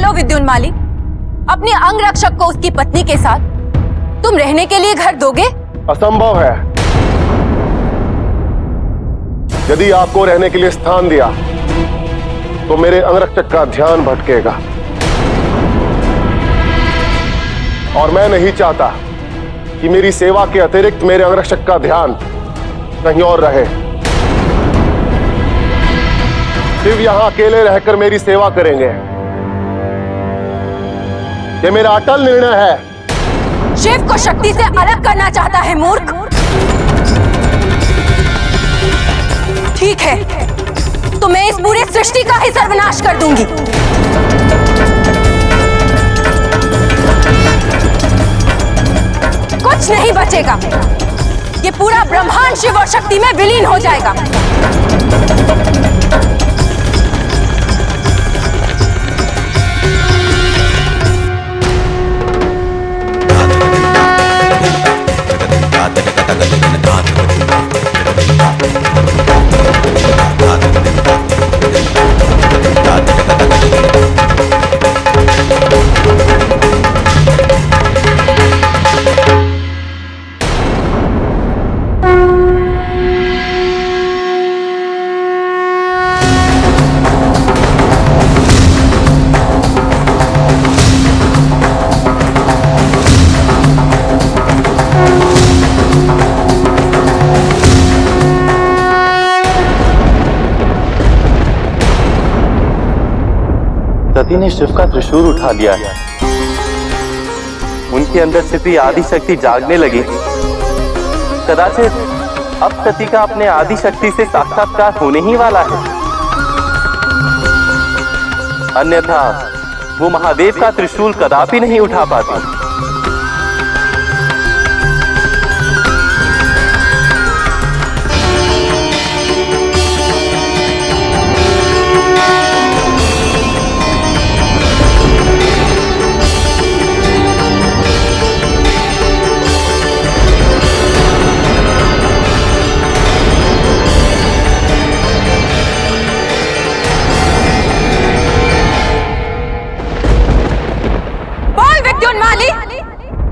लो विद्युन्माली, अपने अंग रक्षक को उसकी पत्नी के साथ तुम रहने के लिए घर दोगे? असंभव है। यदि आपको रहने के लिए स्थान दिया तो मेरे अंगरक्षक का ध्यान भटकेगा, और मैं नहीं चाहता कि मेरी सेवा के अतिरिक्त मेरे अंगरक्षक का ध्यान कहीं और रहे। शिव यहां अकेले रहकर मेरी सेवा करेंगे, ये मेरा अटल निर्णय है। शिव को शक्ति से अलग करना चाहता है मूर्ख। ठीक है, तो मैं इस पूरी सृष्टि का ही सर्वनाश कर दूंगी। कुछ नहीं बचेगा, ये पूरा ब्रह्मांड शिव और शक्ति में विलीन हो जाएगा। सती ने शिव का त्रिशूल उठा लिया है। उनके अंदर स्थिति आदि शक्ति जागने लगी। कदाचित अब सती का अपने आदि शक्ति से साक्षात्कार होने ही वाला है, अन्यथा वो महादेव का त्रिशूल कदापि नहीं उठा पाती।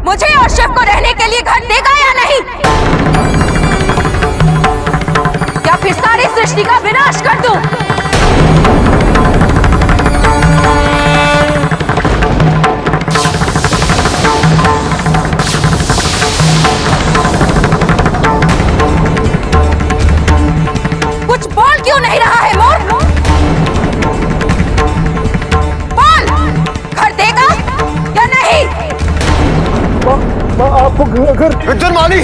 मुझे और शिव को रहने के लिए घर देगा या नहीं? या फिर सारी सृष्टि का विनाश कर दूं? कुछ बोल क्यों नहीं रहा है मोर? बोल, घर देगा या नहीं? आपको घर विद्युन्माली,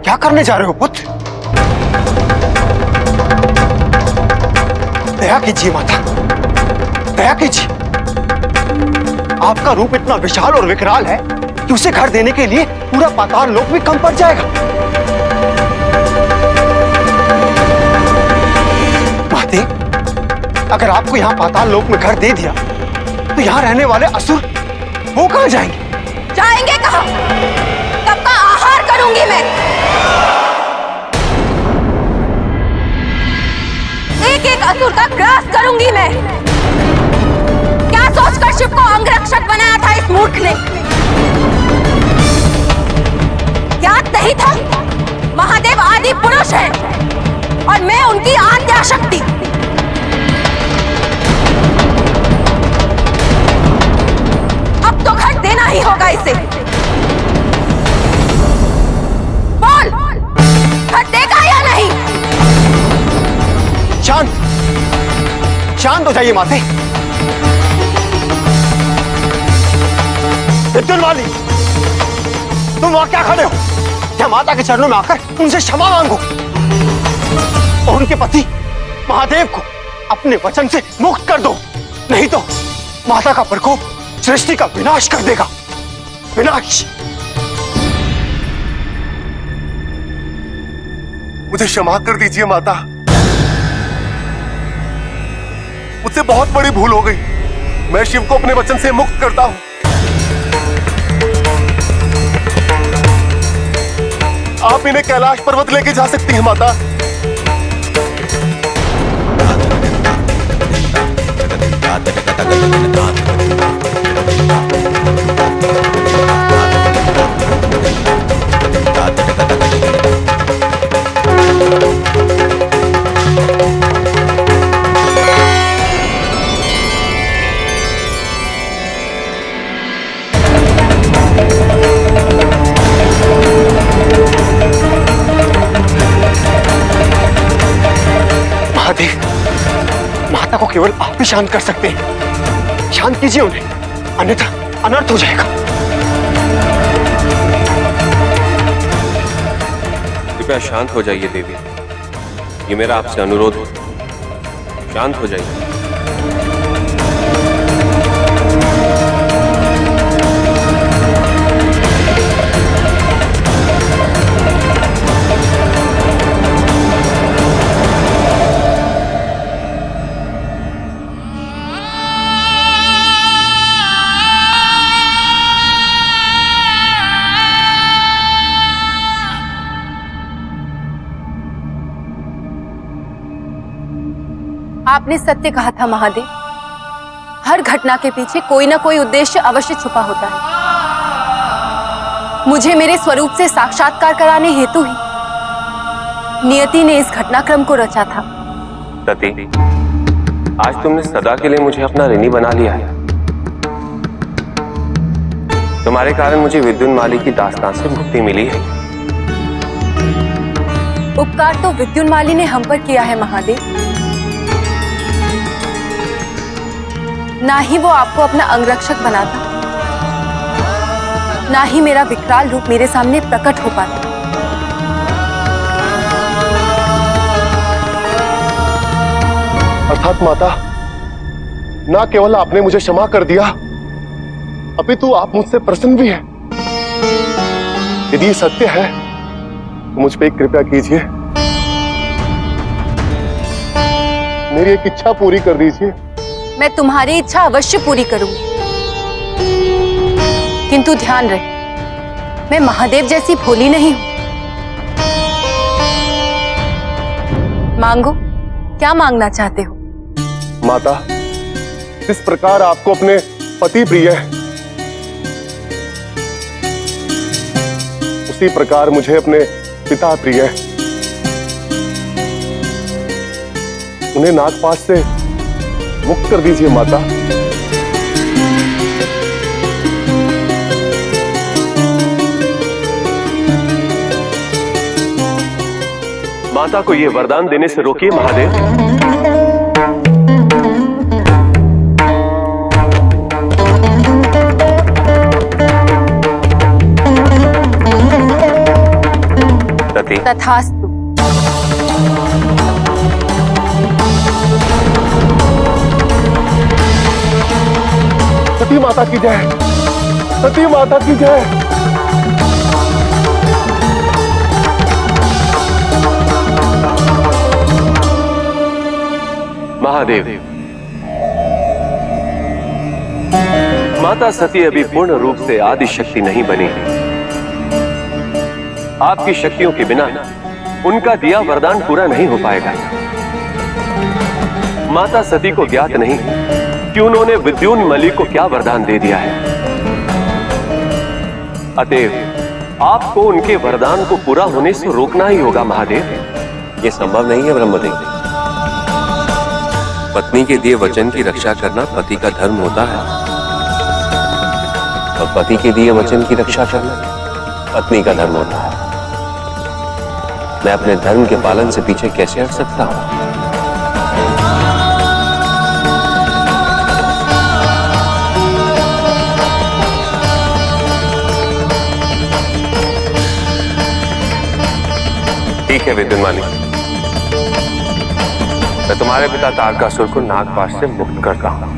क्या करने जा रहे हो पुत्र? दया कीजिए माता, दया कीजिए। आपका रूप इतना विशाल और विकराल है कि उसे घर देने के लिए पूरा पाताल लोक भी कम पड़ जाएगा। महादेव, अगर आपको यहाँ पाताल लोक में घर दे दिया तो यहाँ रहने वाले असुर वो कहाँ जाएंगे? जाएंगे कहाँ? तब का आहार करूंगी मैं। एक एक असुर का ग्रास करूंगी मैं। क्या सोचकर शिव को अंगरक्षक बनाया था इस मूर्ख ने? याद नहीं था महादेव आदि पुरुष है और मैं उनकी आद्या शक्ति। अब तो घर देना ही होगा इसे। बोल, घर देगा या नहीं? शांत, शांत हो जाइए माते। विद्युन्माली, तुम वहां क्या खड़े हो? क्या माता के चरणों में आकर उनसे क्षमा मांगो और उनके पति महादेव को अपने वचन से मुक्त कर दो, नहीं तो माता का प्रकोप सृष्टि का विनाश कर देगा। विनाश। मुझे क्षमा कर दीजिए माता, मुझसे बहुत बड़ी भूल हो गई। मैं शिव को अपने वचन से मुक्त करता हूं। आप इन्हें कैलाश पर्वत लेके जा सकती हैं माता। महादेव, माता को केवल आप ही शांत कर सकते हैं। शांत कीजिए उन्हें, अन्यथा अनर्थ हो जाएगा। कृपया शांत हो जाइए देवी, ये मेरा आपसे अनुरोध है, शांत हो जाइए। आपने सत्य कहा था महादेव, हर घटना के पीछे कोई ना कोई उद्देश्य अवश्य छुपा होता है। मुझे मेरे स्वरूप से साक्षात्कार कराने हेतु ही नियति ने इस घटनाक्रम को रचा था। सती, आज तुमने सदा के लिए मुझे अपना ऋणी बना लिया है। तुम्हारे कारण मुझे विद्युन्माली की दास्तान से मुक्ति मिली है। उपकार तो विद्युन्माली ने हम पर किया है महादेव, ना ही वो आपको अपना अंगरक्षक बनाता, ना ही मेरा विकराल रूप मेरे सामने प्रकट हो पाता। अर्थात माता, ना केवल आपने मुझे क्षमा कर दिया, अपितु आप मुझसे प्रसन्न भी हैं। यदि ये सत्य है तो मुझ पे एक कृपया कीजिए, मेरी एक इच्छा पूरी कर दीजिए। मैं तुम्हारी इच्छा अवश्य पूरी करूंगी, किंतु ध्यान रहे, मैं महादेव जैसी भोली नहीं हूं। मांगो, क्या मांगना चाहते हो? माता, जिस प्रकार आपको अपने पति प्रिय है, उसी प्रकार मुझे अपने पिता प्रिय है। उन्हें नागपाश से मुक्त कर दीजिए माता। माता को यह वरदान देने से रोकिए महादेव। सती, तथास्तु। सती माता की जय, सती माता की जय। महादेव, माता सती अभी पूर्ण रूप से आदि शक्ति नहीं बनी। आपकी शक्तियों के बिना उनका दिया वरदान पूरा नहीं हो पाएगा। माता सती को ज्ञात नहीं कि उन्होंने विद्युन्माली को क्या वरदान दे दिया है। अतएव आपको उनके वरदान को पूरा होने से रोकना ही होगा महादेव। यह संभव नहीं है ब्रह्मदेव। पत्नी के दिए वचन की रक्षा करना पति का धर्म होता है, और पति के दिए वचन की रक्षा करना पत्नी का धर्म होता है। मैं अपने धर्म के पालन से पीछे कैसे हट सकता हूं? ठीक है विद्युन्माली, मैं तुम्हारे पिता तारकासुर को नागपाश से मुक्त करता हूं।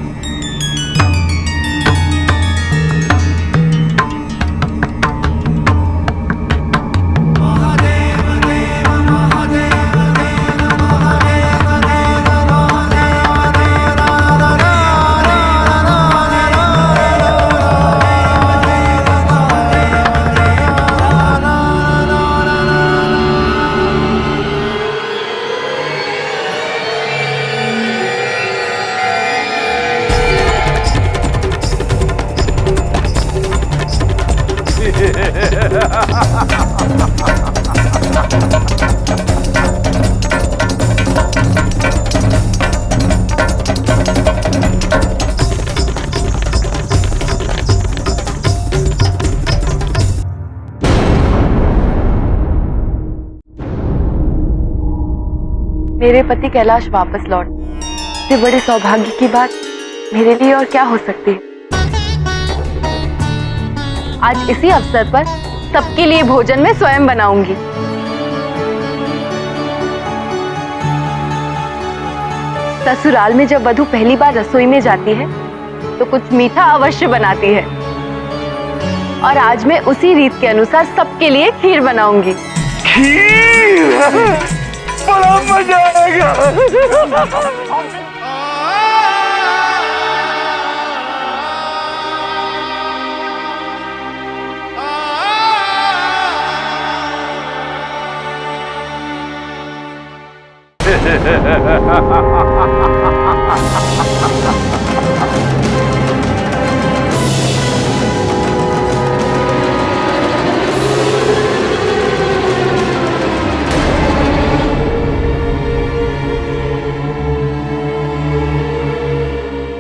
मेरे पति कैलाश वापस लौट, इससे बड़े सौभाग्य की बात मेरे लिए और क्या हो सकती है। आज इसी अवसर पर सबके लिए भोजन मैं स्वयं बनाऊंगी। ससुराल में जब वधू पहली बार रसोई में जाती है तो कुछ मीठा अवश्य बनाती है, और आज मैं उसी रीत के अनुसार सबके लिए खीर बनाऊंगी। खीर, बड़ा मजा आएगा।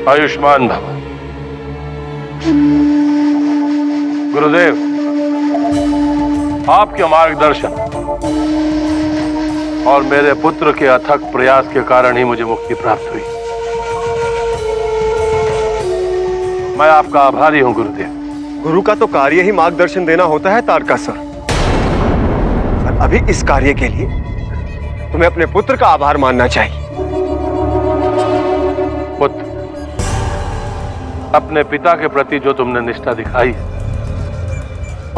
आयुष्मान भव। गुरुदेव, आपके मार्गदर्शन और मेरे पुत्र के अथक प्रयास के कारण ही मुझे मुक्ति प्राप्त हुई। मैं आपका आभारी हूं गुरुदेव। गुरु का तो कार्य ही मार्गदर्शन देना होता है तारकासुर, और अभी इस कार्य के लिए तुम्हें अपने पुत्र का आभार मानना चाहिए। पुत्र, अपने पिता के प्रति जो तुमने निष्ठा दिखाई है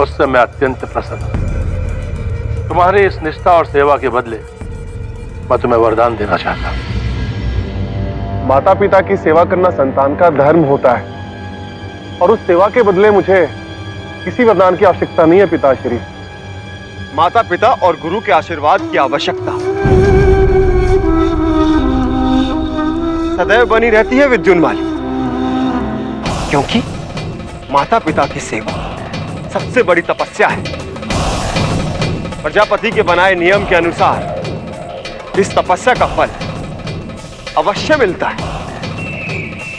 उससे मैं अत्यंत प्रसन्न हूं। तुम्हारी इस निष्ठा और सेवा के बदले मैं तुम्हें वरदान देना चाहता हूं। माता पिता की सेवा करना संतान का धर्म होता है, और उस सेवा के बदले मुझे किसी वरदान की आवश्यकता नहीं है पिताश्री। माता पिता और गुरु के आशीर्वाद की आवश्यकता सदैव बनी रहती है विद्युन्माली, क्योंकि माता पिता की सेवा सबसे बड़ी तपस्या है। प्रजापति के बनाए नियम के अनुसार इस तपस्या का फल अवश्य मिलता है।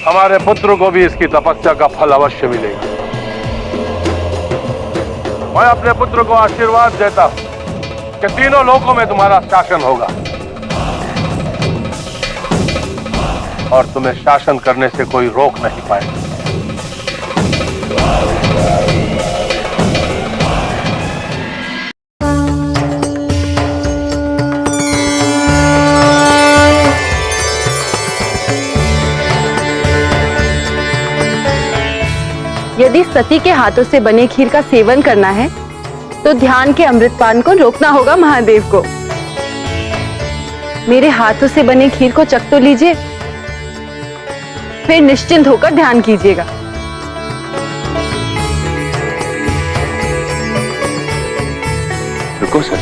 हमारे पुत्र को भी इसकी तपस्या का फल अवश्य मिलेगा। मैं अपने पुत्र को आशीर्वाद देता हूं कि तीनों लोकों में तुम्हारा शासन होगा, और तुम्हें शासन करने से कोई रोक नहीं पाएगा। यदि सती के हाथों से बने खीर का सेवन करना है तो ध्यान के अमृतपान को रोकना होगा महादेव को। मेरे हाथों से बने खीर को चख तो लीजिए, फिर निश्चिंत होकर ध्यान कीजिएगा। रुको सर,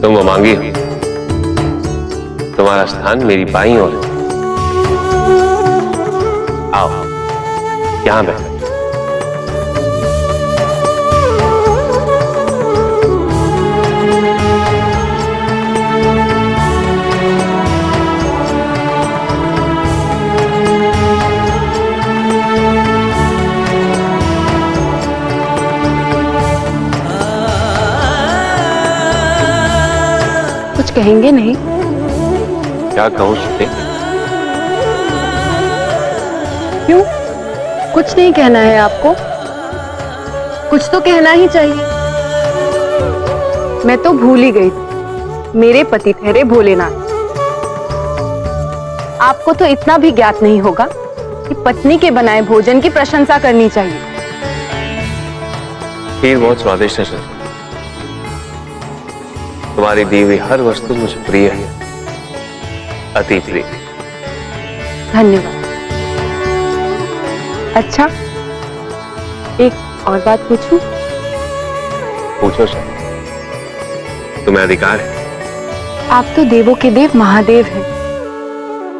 तुम अमांगी हो, तुम्हारा स्थान मेरी बाईं ओर है। आओ यहां बैठो। कुछ कहेंगे नहीं? क्या कहूं सीते? क्यों? कुछ नहीं कहना है आपको? कुछ तो कहना ही चाहिए। मैं तो भूल ही गई थी, मेरे पति ठहरे भोलेनाथ। आपको तो इतना भी ज्ञात नहीं होगा कि पत्नी के बनाए भोजन की प्रशंसा करनी चाहिए। खीर बहुत स्वादिष्ट है सर। तुम्हारी दी हुई हर वस्तु मुझे प्रिय है, अति प्रिय। धन्यवाद। अच्छा, एक और बात पूछूं? पूछो सर, तुम्हें अधिकार है। आप तो देवों के देव महादेव हैं,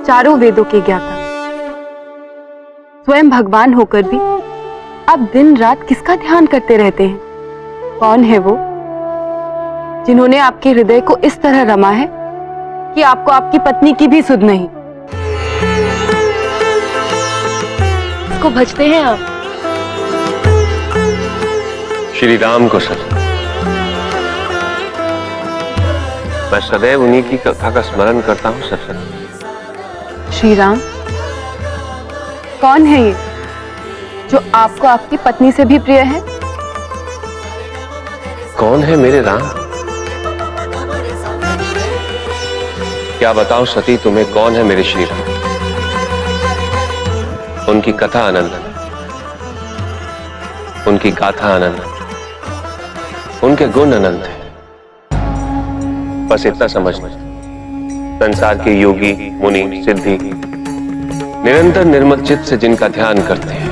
चारों वेदों के ज्ञाता। स्वयं भगवान होकर भी आप दिन रात किसका ध्यान करते रहते हैं? कौन है वो जिन्होंने आपके हृदय को इस तरह रमा है कि आपको आपकी पत्नी की भी सुध नहीं? इसको भजते हैं आप? श्री राम को सर। मैं सदैव उन्हीं की कथा का स्मरण करता हूँ सत्संग। श्री राम, कौन है ये जो आपको आपकी पत्नी से भी प्रिय है? कौन है मेरे राम? क्या बताऊं सती तुम्हें कौन है मेरे श्री राम? उनकी कथा अनंत, उनकी गाथा अनंत, उनके गुण अनंत है। बस इतना समझना, संसार के योगी मुनि सिद्धि निरंतर निर्मल चित्त से जिनका ध्यान करते हैं,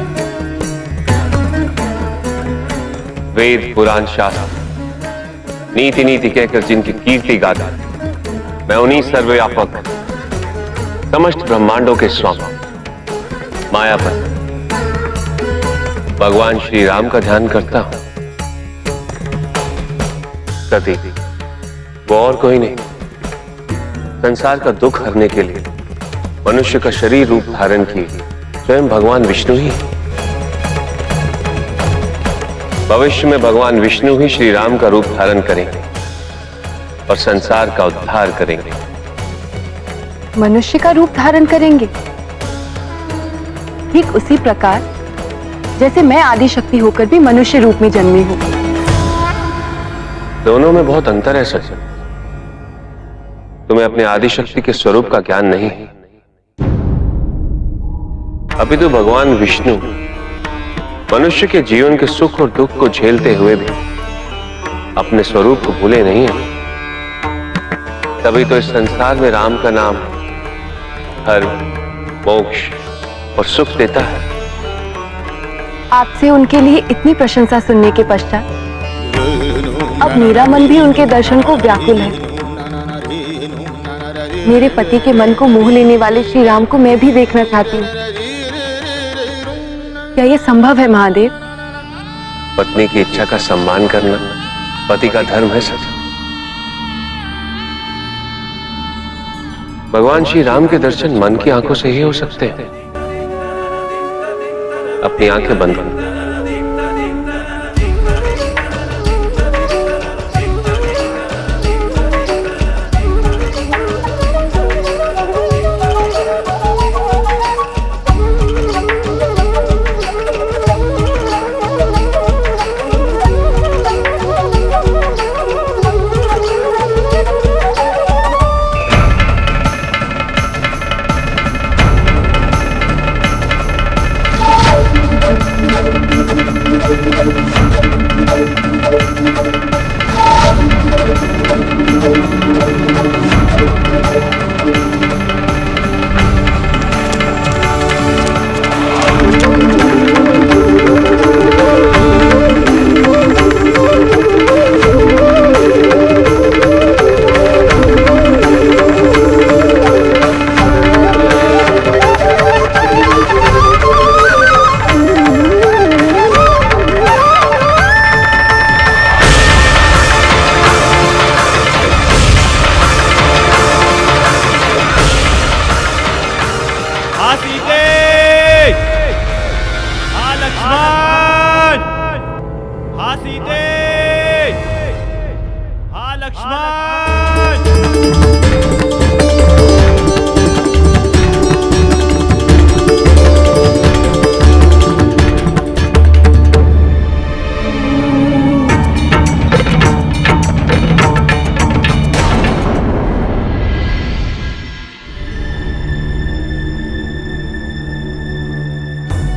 वेद पुराण शास्त्र नीति नीति कहकर जिनकी कीर्ति गाता, मैं उन्हीं सर्वव्यापक समस्त ब्रह्मांडों के स्वामी मायापति भगवान श्री राम का ध्यान करता हूं। सती, वो और कोई नहीं, संसार का दुख हरने के लिए मनुष्य का शरीर रूप धारण किए स्वयं भगवान विष्णु ही। भविष्य में भगवान विष्णु ही श्री राम का रूप धारण करेंगे और संसार का उद्धार करेंगे। मनुष्य का रूप धारण करेंगे, ठीक उसी प्रकार जैसे मैं आदि शक्ति होकर भी मनुष्य रूप में जन्मी हूं। दोनों में बहुत अंतर है सज्जन। तुम्हें अपने आदि शक्ति के स्वरूप का ज्ञान नहीं है। अभी तो भगवान विष्णु मनुष्य के जीवन के सुख और दुख को झेलते हुए भी अपने स्वरूप को भूले नहीं है। तभी तो इस संसार में राम का नाम हर मोक्ष और सुख देता है। आपसे उनके लिए इतनी प्रशंसा सुनने के पश्चात अब मेरा मन भी उनके दर्शन को व्याकुल है। मेरे पति के मन को मोह लेने वाले श्री राम को मैं भी देखना चाहती हूँ। क्या यह संभव है महादेव? पत्नी की इच्छा का सम्मान करना पति का धर्म है सच। भगवान श्री राम के दर्शन मन की आंखों से ही हो सकते हैं। अपनी आंखें बंद करो।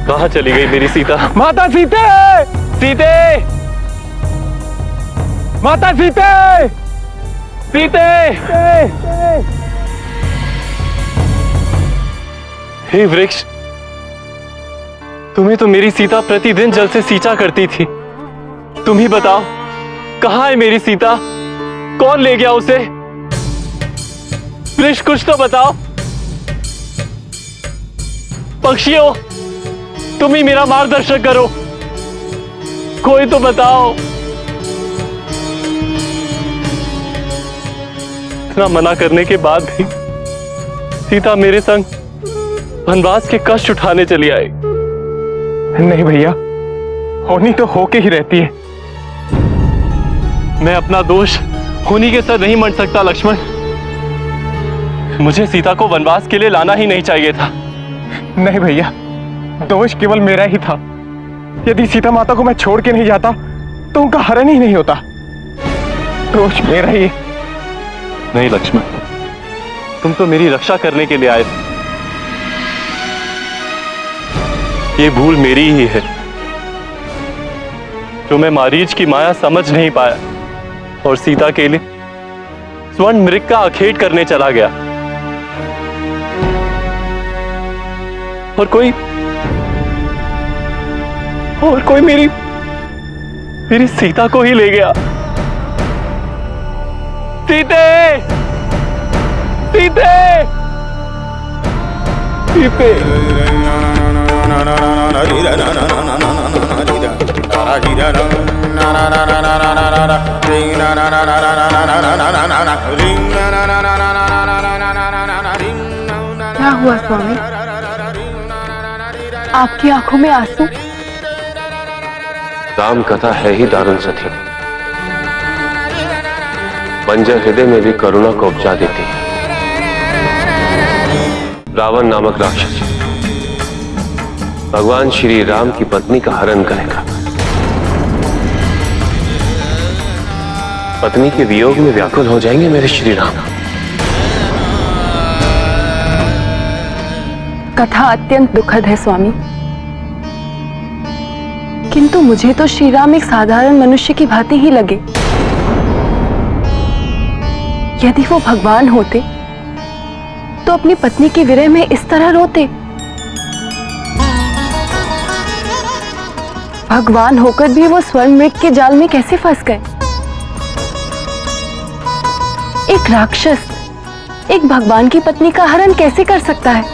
कहाँ चली गई मेरी सीता? माता सीते! सीते! माता सीते! सीते! हे वृक्ष, तुम्हें तो मेरी सीता प्रतिदिन जल से सींचा करती थी। तुम ही बताओ, कहाँ है मेरी सीता? कौन ले गया उसे? वृक्ष, कुछ तो बताओ। पक्षियों, तुम ही मेरा मार्गदर्शन करो, कोई तो बताओ। इतना मना करने के बाद भी सीता मेरे संग वनवास के कष्ट उठाने चली आई। नहीं भैया, होनी तो होके ही रहती है। मैं अपना दोष खूनी के साथ नहीं मंड सकता लक्ष्मण। मुझे सीता को वनवास के लिए लाना ही नहीं चाहिए था। नहीं भैया, दोष केवल मेरा ही था। यदि सीता माता को मैं छोड़ के नहीं जाता तो उनका हरण ही नहीं होता। दोष मेरा ही। नहीं लक्ष्मण, तुम तो मेरी रक्षा करने के लिए आए थे। ये भूल मेरी ही है जो मैं मारीच की माया समझ नहीं पाया और सीता के लिए स्वर्ण मृग का आखेट करने चला गया। और कोई मेरी सीता को ही ले गया। सीते! सीते! सीते! क्या हुआ स्वामी? आपकी आंखों में आंसू? राम कथा है ही दारुण सती। बंजर हृदय में भी करुणा को उपजा देती है। रावण नामक राक्षस भगवान श्री राम की पत्नी का हरण करेगा। पत्नी के वियोग में व्याकुल हो जाएंगे मेरे श्री राम। कथा अत्यंत दुखद है स्वामी, किंतु मुझे तो श्री राम एक साधारण मनुष्य की भांति ही लगे। यदि वो भगवान होते तो अपनी पत्नी के विरह में इस तरह रोते। भगवान होकर भी वो स्वर्ण मृग के जाल में कैसे फंस गए? एक राक्षस एक भगवान की पत्नी का हरण कैसे कर सकता है?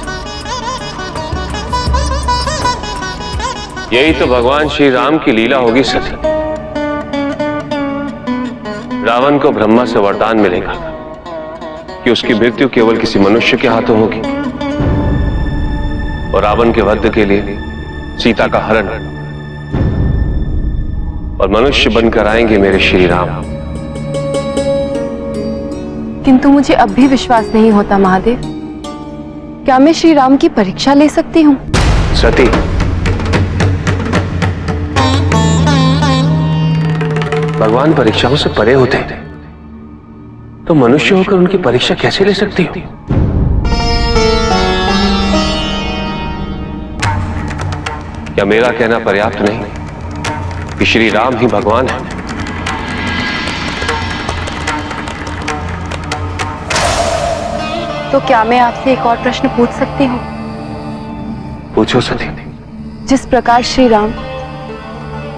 यही तो भगवान श्री राम की लीला होगी सती। रावण को ब्रह्मा से वरदान मिलेगा कि उसकी मृत्यु केवल किसी मनुष्य के हाथों होगी और रावण के वध के लिए सीता का हरण और मनुष्य बनकर आएंगे मेरे श्री राम। किंतु मुझे अब भी विश्वास नहीं होता महादेव। क्या मैं श्री राम की परीक्षा ले सकती हूँ? सती, भगवान परीक्षाओं से परे होते हैं, तो मनुष्य होकर उनकी परीक्षा कैसे ले सकती हो? क्या मेरा कहना पर्याप्त नहीं कि श्री राम ही भगवान है? तो क्या मैं आपसे एक और प्रश्न पूछ सकती हूँ? पूछो सती। जिस प्रकार श्री राम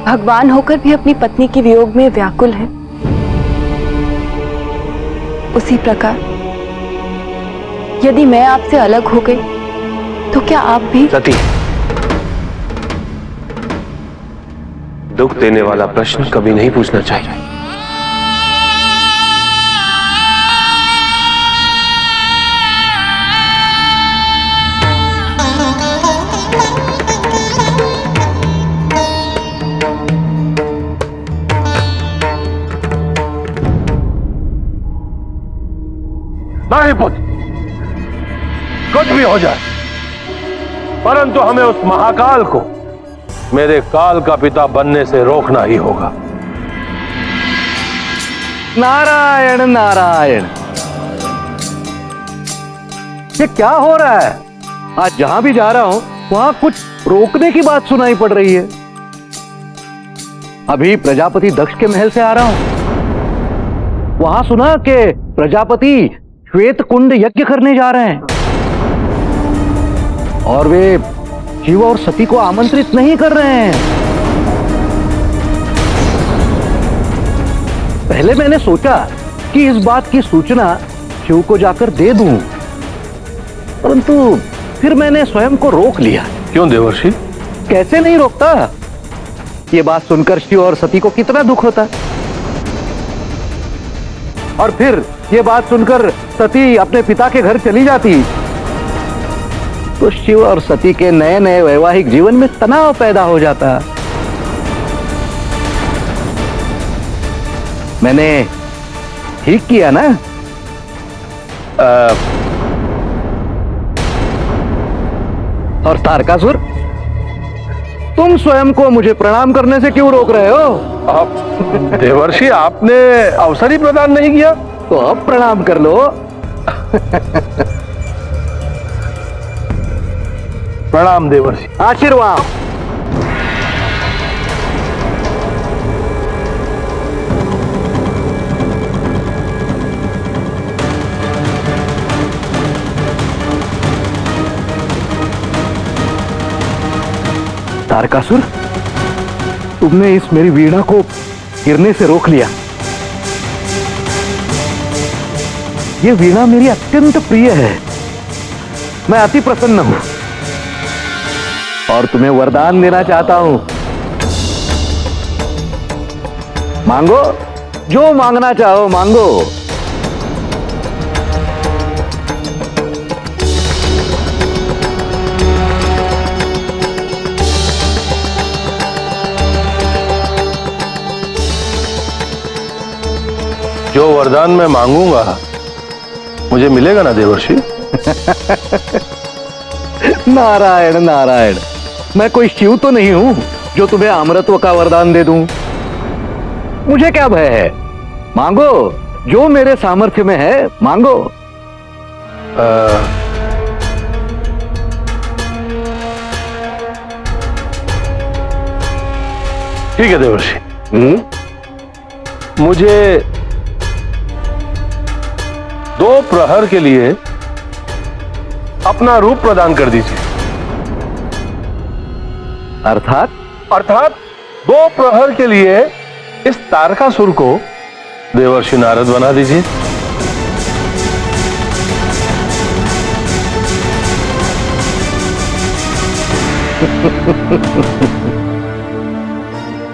भगवान होकर भी अपनी पत्नी के वियोग में व्याकुल है, उसी प्रकार यदि मैं आपसे अलग हो गई तो क्या आप भी? सती, दुख देने वाला प्रश्न कभी नहीं पूछना चाहिए। नहीं पुत्र, कुछ भी हो जाए, परंतु हमें उस महाकाल को मेरे काल का पिता बनने से रोकना ही होगा। नारायण नारायण, ये क्या हो रहा है? आज जहां भी जा रहा हूं वहां कुछ रोकने की बात सुनाई पड़ रही है। अभी प्रजापति दक्ष के महल से आ रहा हूं, वहां सुना कि प्रजापति श्वेत कुंड यज्ञ करने जा रहे हैं और वे शिव और सती को आमंत्रित नहीं कर रहे हैं। पहले मैंने सोचा कि इस बात की सूचना शिव को जाकर दे दूं, परंतु फिर मैंने स्वयं को रोक लिया। क्यों देवर्षि? कैसे नहीं रोकता? ये बात सुनकर शिव और सती को कितना दुख होता, और फिर ये बात सुनकर सती अपने पिता के घर चली जाती तो शिव और सती के नए नए वैवाहिक जीवन में तनाव पैदा हो जाता। मैंने ठीक किया ना? और तारकासुर, तुम स्वयं को मुझे प्रणाम करने से क्यों रोक रहे हो? आप देवर्षि, आपने अवसर ही प्रदान नहीं किया। तो अब प्रणाम कर लो। प्रणाम देवर्षि। आशीर्वाद। तारकासुर, तुमने इस मेरी वीणा को गिरने से रोक लिया। ये वीणा मेरी अत्यंत प्रिय है। मैं अति प्रसन्न हूं और तुम्हें वरदान देना चाहता हूं। मांगो, जो मांगना चाहो मांगो। जो वरदान मैं मांगूंगा मुझे मिलेगा ना देवर्षि? नारायण नारायण, मैं कोई शिव तो नहीं हूं जो तुम्हें अमरत्व का वरदान दे दूं। मुझे क्या भय है? मांगो, जो मेरे सामर्थ्य में है मांगो। ठीक है देवर्षि, मुझे 2 प्रहर के लिए अपना रूप प्रदान कर दीजिए। अर्थात 2 प्रहर के लिए इस तारकासुर को देवर्षि नारद बना दीजिए।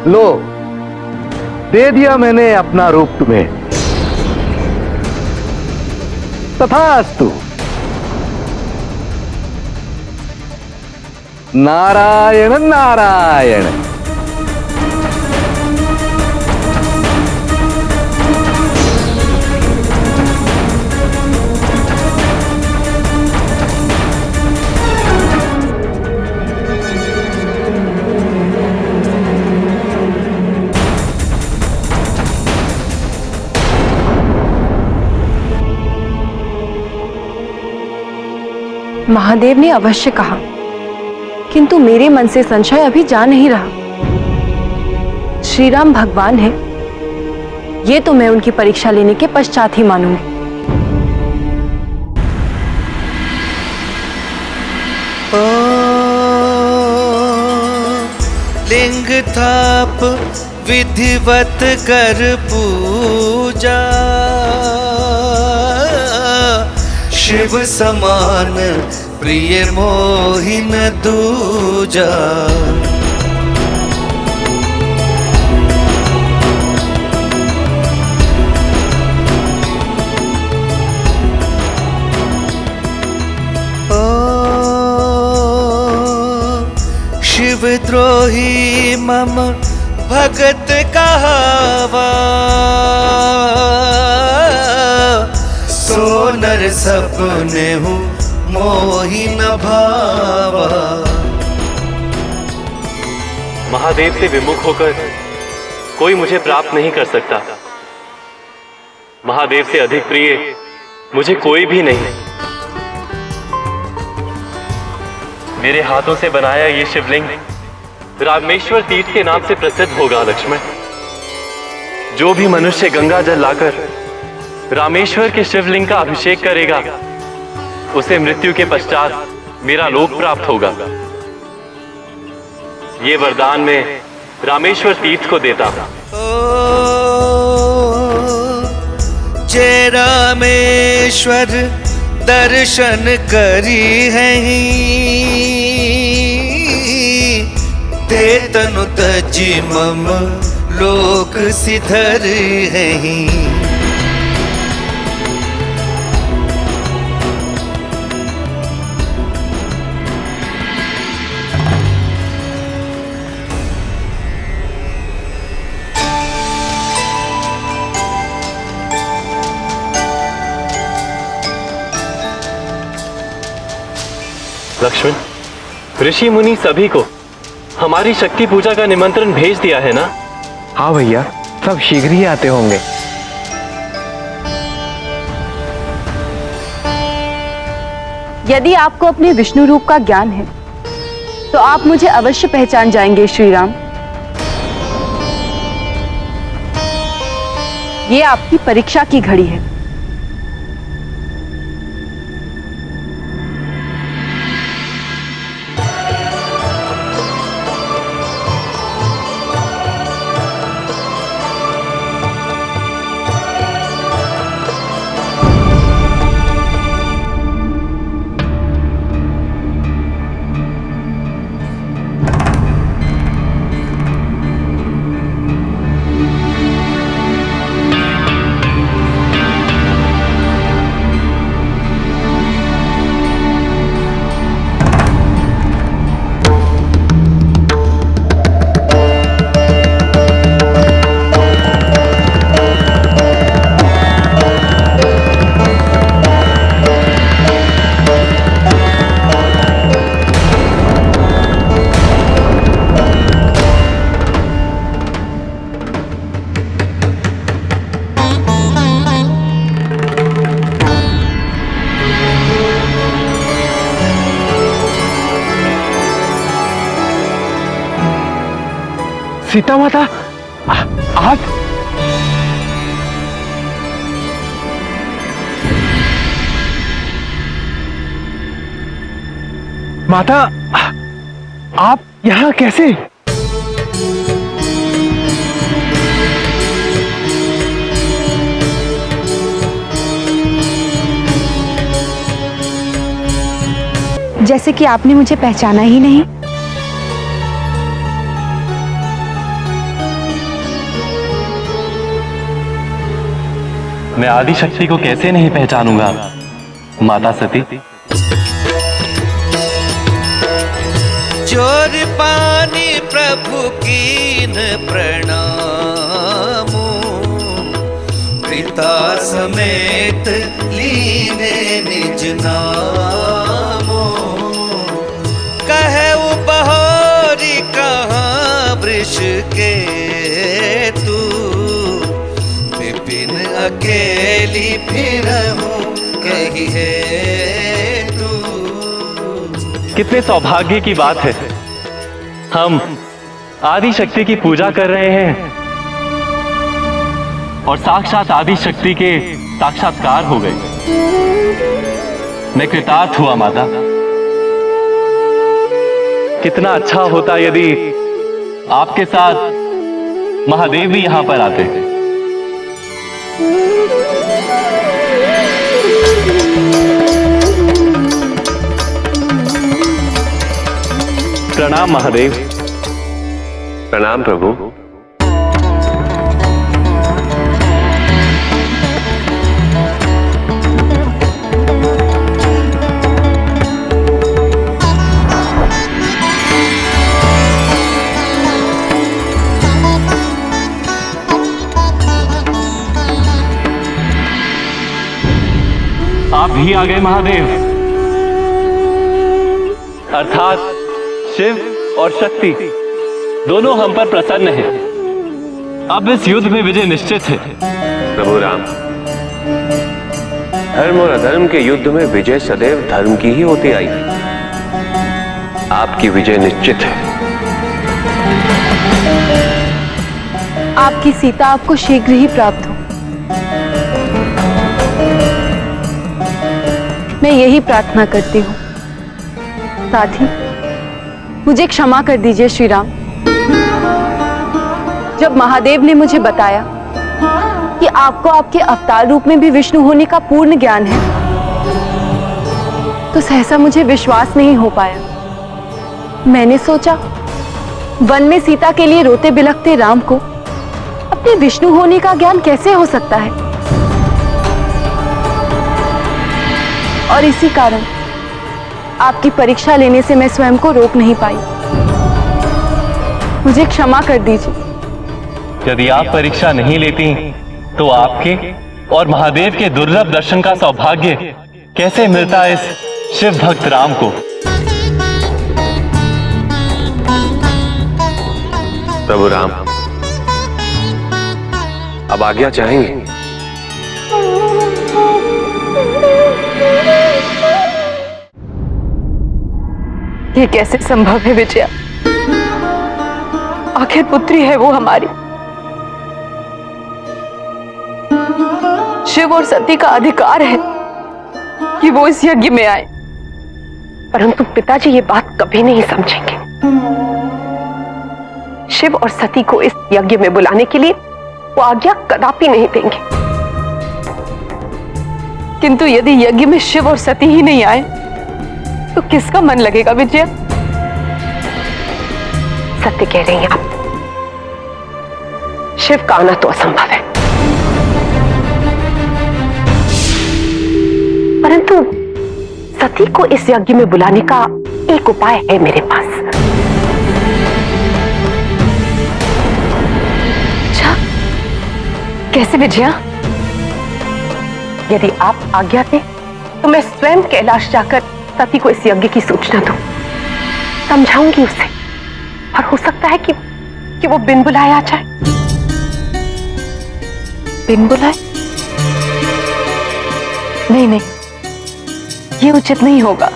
लो, दे दिया मैंने अपना रूप तुम्हें। तथास्तु। नारायण नारायण। महादेव ने अवश्य कहा, किंतु मेरे मन से संशय अभी जा नहीं रहा। श्री राम भगवान है, ये तो मैं उनकी परीक्षा लेने के पश्चात ही मानूंगी। लिंग थाप विधिवत कर पूजा, शिव समान प्रिय मोहिन दूजा। शिवद्रोही मम भगत कहावा, सो नर सपने हूँ मोहि न भावा। महादेव से विमुख होकर कोई मुझे प्राप्त नहीं कर सकता। महादेव से अधिक प्रिय मुझे कोई भी नहीं। मेरे हाथों से बनाया ये शिवलिंग रामेश्वर तीर्थ के नाम से प्रसिद्ध होगा लक्ष्मण। जो भी मनुष्य गंगा जल लाकर रामेश्वर के शिवलिंग का अभिषेक करेगा, उसे मृत्यु के पश्चात मेरा लोक प्राप्त होगा। ये वरदान मैं रामेश्वर तीर्थ को देता हूं। जय रामेश्वर दर्शन करी है, ते तनु तजी मम लोक सिधर है। लक्ष्मण, ऋषि मुनि सभी को हमारी शक्ति पूजा का निमंत्रण भेज दिया है ना? हाँ भैया, सब शीघ्र ही आते होंगे। यदि आपको अपने विष्णु रूप का ज्ञान है तो आप मुझे अवश्य पहचान जाएंगे श्री राम। ये आपकी परीक्षा की घड़ी है। सीता माता, आप माता, आप यहाँ कैसे? जैसे कि आपने मुझे पहचाना ही नहीं। मैं आदि शक्ति को कैसे नहीं पहचानूंगा माता सती। चोर पानी प्रभु कीन प्रणामो, पिता समेत लीने निज नामो। कहे बहोरी कहाँ वृष के तू, विपिन अकेली फिरहूं कही है तू। कितने सौभाग्य की बात है, हम आदि शक्ति की पूजा कर रहे हैं और साक्षात आदि शक्ति के साक्षात्कार हो गए। मैं कृतार्थ हुआ माता। कितना अच्छा होता यदि आपके साथ महादेव भी यहां पर आते। प्रणाम महादेव। प्रणाम प्रभु। आप भी आ गए महादेव। अर्थात शिव और शक्ति दोनों हम पर प्रसन्न हैं। अब इस युद्ध में विजय निश्चित है। प्रभु राम, धर्म और अधर्म के युद्ध में विजय सदैव धर्म की ही होती आई। आपकी विजय निश्चित है। आपकी सीता आपको शीघ्र ही प्राप्त हो, मैं यही प्रार्थना करती हूँ। साथ ही मुझे क्षमा कर दीजिए श्री राम। जब महादेव ने मुझे बताया कि आपको आपके अवतार रूप में भी विष्णु होने का पूर्ण ज्ञान है, तो सहसा मुझे विश्वास नहीं हो पाया। मैंने सोचा वन में सीता के लिए रोते बिलखते राम को अपने विष्णु होने का ज्ञान कैसे हो सकता है, और इसी कारण आपकी परीक्षा लेने से मैं स्वयं को रोक नहीं पाई। मुझे क्षमा कर दीजिए। यदि आप परीक्षा नहीं लेती तो आपके और महादेव के दुर्लभ दर्शन का सौभाग्य कैसे मिलता इस शिव भक्त राम को। प्रभु राम, अब आज्ञा चाहेंगे? ये कैसे संभव है विजया? आखिर पुत्री है वो हमारी। शिव और सती का अधिकार है कि वो इस यज्ञ में आए, परंतु पिताजी ये बात कभी नहीं समझेंगे। शिव और सती को इस यज्ञ में बुलाने के लिए वो आज्ञा कदापि नहीं देंगे। किंतु यदि यज्ञ में शिव और सती ही नहीं आए तो किसका मन लगेगा विजया? सत्य कह रही हैं आप। शिव का आना तो असंभव है, परंतु सती को इस यज्ञ में बुलाने का एक उपाय है मेरे पास। अच्छा, कैसे विजया? यदि आप आज्ञा दें तो मैं स्वयं कैलाश जाकर सती को इस यज्ञ की सूचना दूं, समझाऊंगी उसे, और हो सकता है कि वो बिन बुलाए आ जाए। बिन बुलाए? नहीं नहीं, ये उचित नहीं होगा।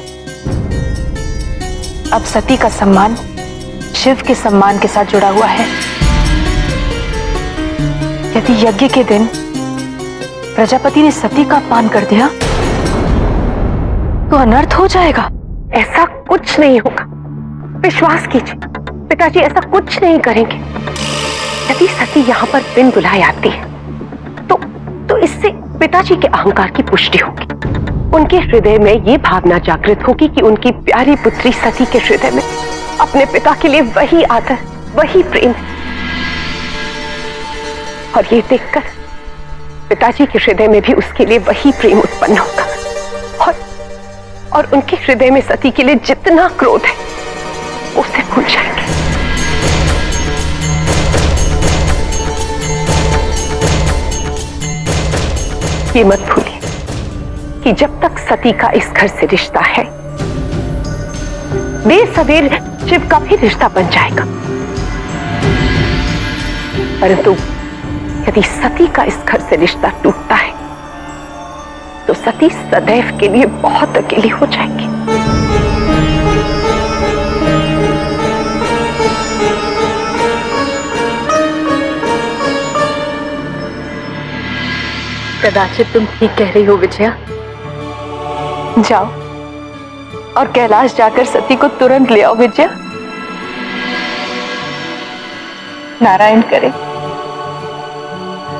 अब सती का सम्मान शिव के सम्मान के साथ जुड़ा हुआ है। यदि यज्ञ के दिन प्रजापति ने सती का अपमान कर दिया तो अनर्थ हो जाएगा। ऐसा कुछ नहीं होगा, विश्वास कीजिए पिताजी, ऐसा कुछ नहीं करेंगे। यदि सती यहाँ पर बिन बुलाए आती है तो इससे पिताजी के अहंकार की पुष्टि होगी। उनके हृदय में ये भावना जागृत होगी कि उनकी प्यारी पुत्री सती के हृदय में अपने पिता के लिए वही आदर, वही प्रेम है। और ये देखकर पिताजी के हृदय में भी उसके लिए वही प्रेम उत्पन्न होगा, और उनके हृदय में सती के लिए जितना क्रोध है उसे भूल जाएंगे। ये मत भूलिए कि जब तक सती का इस घर से रिश्ता है, देर सवेर शिव का भी रिश्ता बन जाएगा। परंतु यदि सती का इस घर से रिश्ता टूटता है तो सती सदैव के लिए बहुत अकेली हो जाएगी। कदाचित तुम ठीक कह रही हो विजया। जाओ और कैलाश जाकर सती को तुरंत ले आओ विजया। नारायण करे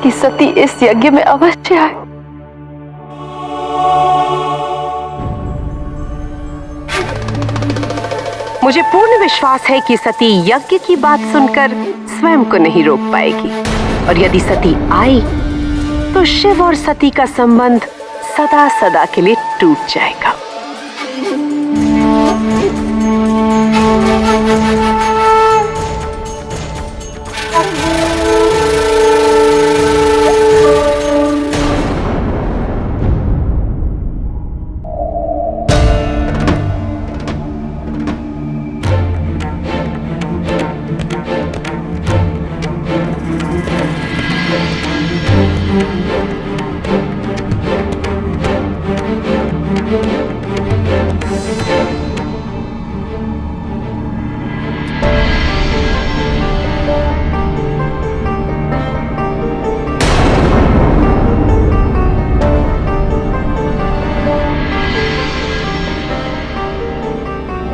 कि सती इस यज्ञ में अवश्य आए। मुझे पूर्ण विश्वास है कि सती यज्ञ की बात सुनकर स्वयं को नहीं रोक पाएगी, और यदि सती आई तो शिव और सती का संबंध सदा सदा के लिए टूट जाएगा।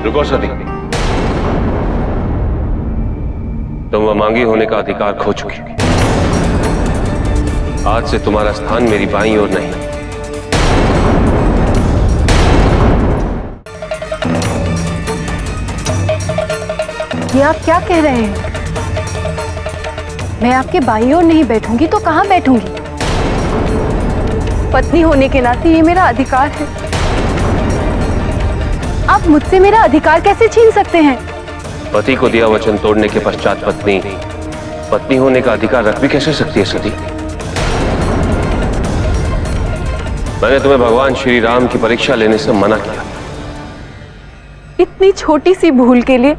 रुको सती, तुम अमांगी होने का अधिकार खो चुकी हो। आज से तुम्हारा स्थान मेरी बाईं ओर नहीं। ये आप क्या कह रहे हैं? मैं आपके बाईं ओर नहीं बैठूंगी तो कहां बैठूंगी? पत्नी होने के नाते ये मेरा अधिकार है। आप मुझसे मेरा अधिकार कैसे छीन सकते हैं? पति को दिया वचन तोड़ने के पश्चात पत्नी होने का अधिकार रख भी कैसे सकती है सती? मैंने तुम्हें भगवान श्री राम की परीक्षा लेने से मना किया। इतनी छोटी सी भूल के लिए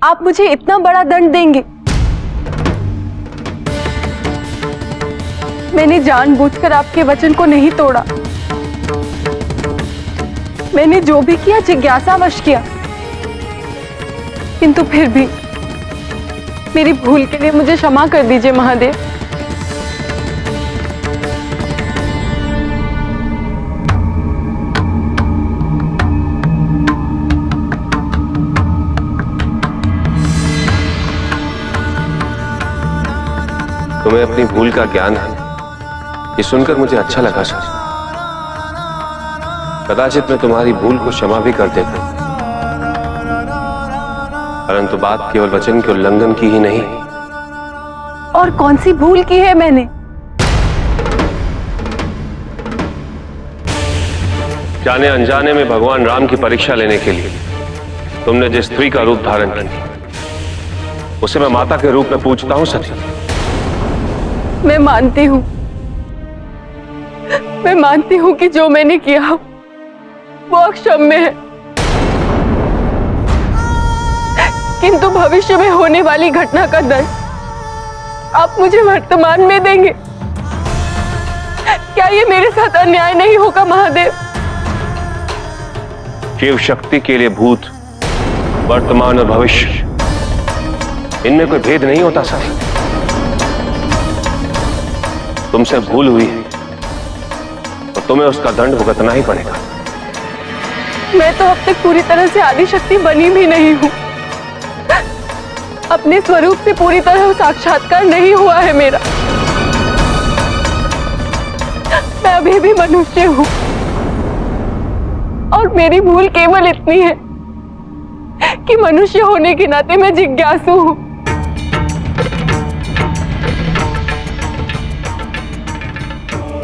आप मुझे इतना बड़ा दंड देंगे? मैंने जानबूझकर आपके वचन को नहीं तोड़ा। मैंने जो भी किया जिज्ञासावश किया, किंतु फिर भी मेरी भूल के लिए मुझे क्षमा कर दीजिए महादेव। तुम्हें अपनी भूल का ज्ञान है, ये सुनकर मुझे अच्छा लगा सर। कदाचित मैं तुम्हारी भूल को क्षमा भी कर देता, परंतु बात केवल वचन के उल्लंघन की ही नहीं। और कौन सी भूल की है मैंने? जाने अनजाने में भगवान राम की परीक्षा लेने के लिए तुमने जिस स्त्री का रूप धारण किया, उसे मैं माता के रूप में पूजता हूं सती। मैं मानती हूं कि जो मैंने किया वो अक्षम्य है, किंतु भविष्य में होने वाली घटना का दंड आप मुझे वर्तमान में देंगे। क्या ये मेरे साथ अन्याय नहीं होगा महादेव? शिव शक्ति के लिए भूत, वर्तमान और भविष्य, इनमें कोई भेद नहीं होता सर। तुमसे भूल हुई है तो तुम्हें उसका दंड भुगतना ही पड़ेगा। मैं तो अब तक पूरी तरह से आदिशक्ति बनी भी नहीं हूं। अपने स्वरूप से पूरी तरह साक्षात्कार नहीं हुआ है मेरा। मैं अभी भी मनुष्य हूं और मेरी भूल केवल इतनी है कि मनुष्य होने के नाते मैं जिज्ञासु हूं।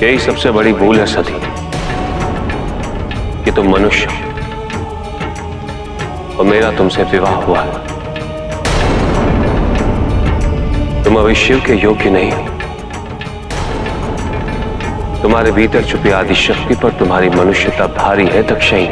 यही सबसे बड़ी भूल है सती कि तुम मनुष्य हो और मेरा तुमसे विवाह हुआ है। तुम अभी शिव के योग्य नहीं हो। तुम्हारे भीतर छुपी आदिशक्ति पर तुम्हारी मनुष्यता भारी है दक्षिण।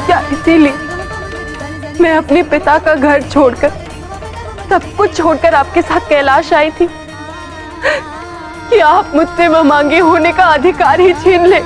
क्या इसीलिए मैं अपने पिता का घर छोड़कर, सब कुछ छोड़कर आपके साथ कैलाश आई थी कि आप मुझसे वह मांगे होने का अधिकार ही छीन ले?